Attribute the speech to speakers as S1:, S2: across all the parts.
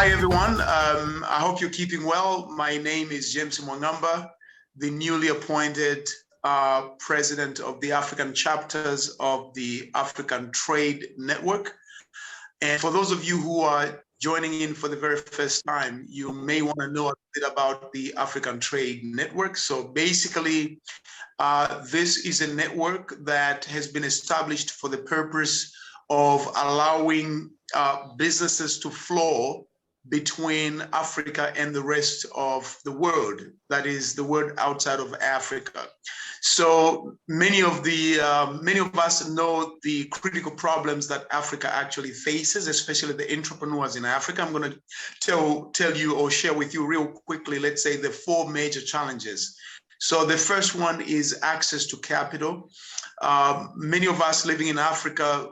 S1: Hi, everyone. I hope you're keeping well. My name is James Mwangamba, the newly appointed president of the African chapters of the African Trade Network. And for those of you who are joining in for the very first time, you may want to know a bit about the African Trade Network. So basically, this is a network that has been established for the purpose of allowing businesses to flow between Africa and the rest of the world, that is the world outside of Africa. So many of us know the critical problems that Africa actually faces, especially the entrepreneurs in Africa. I'm going to tell you or share with you real quickly, let's say the four major challenges. So the first one is access to capital. Many of us living in Africa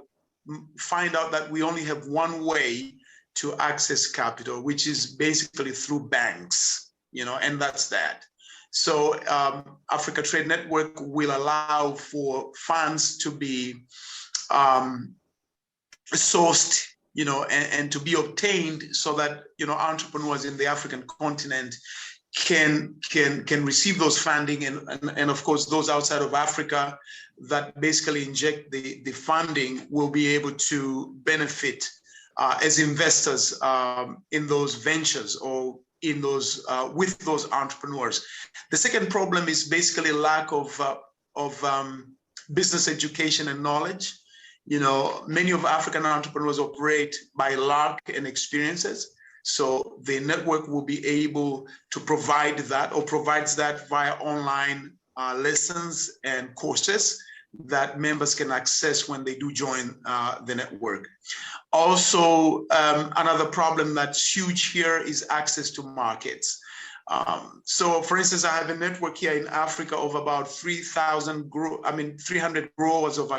S1: find out that we only have one way to access capital, which is basically through banks, and that's that. So Africa Trade Network will allow for funds to be sourced, and to be obtained so that, entrepreneurs in the African continent can receive those funding, and of course those outside of Africa that basically inject the funding will be able to benefit as investors in those ventures or in those with those entrepreneurs. The second problem is basically lack of business education and knowledge. Many of African entrepreneurs operate by luck and experiences. So the network will be able to provide that, or provides that via online lessons and courses that members can access when they do join the network. Also, another problem that's huge here is access to markets. So for instance, I have a network here in Africa of about 300 growers of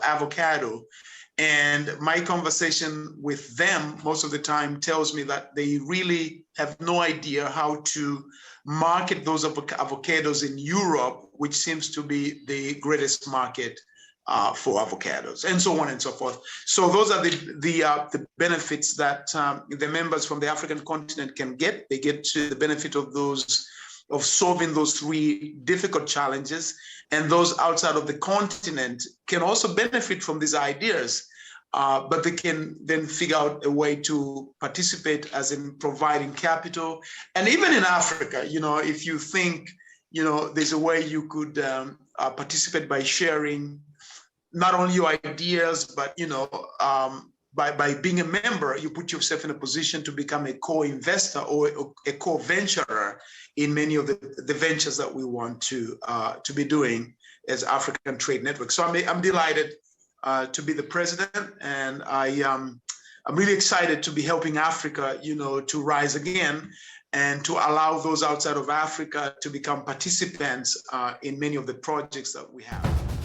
S1: avocado. And my conversation with them most of the time tells me that they really have no idea how to market those avocados in Europe, which seems to be the greatest market for avocados, and so on and so forth. So those are the benefits that the members from the African continent can get. They get to the benefit of solving those three difficult challenges, and those outside of the continent can also benefit from these ideas, but they can then figure out a way to participate, as in providing capital. And even in Africa, if you think, there's a way you could participate by sharing not only your ideas, but by being a member, you put yourself in a position to become a co-investor or a co-venturer in many of the ventures that we want to be doing as African Trade Network. So I'm delighted to be the president, and I'm really excited to be helping Africa, to rise again, and to allow those outside of Africa to become participants in many of the projects that we have.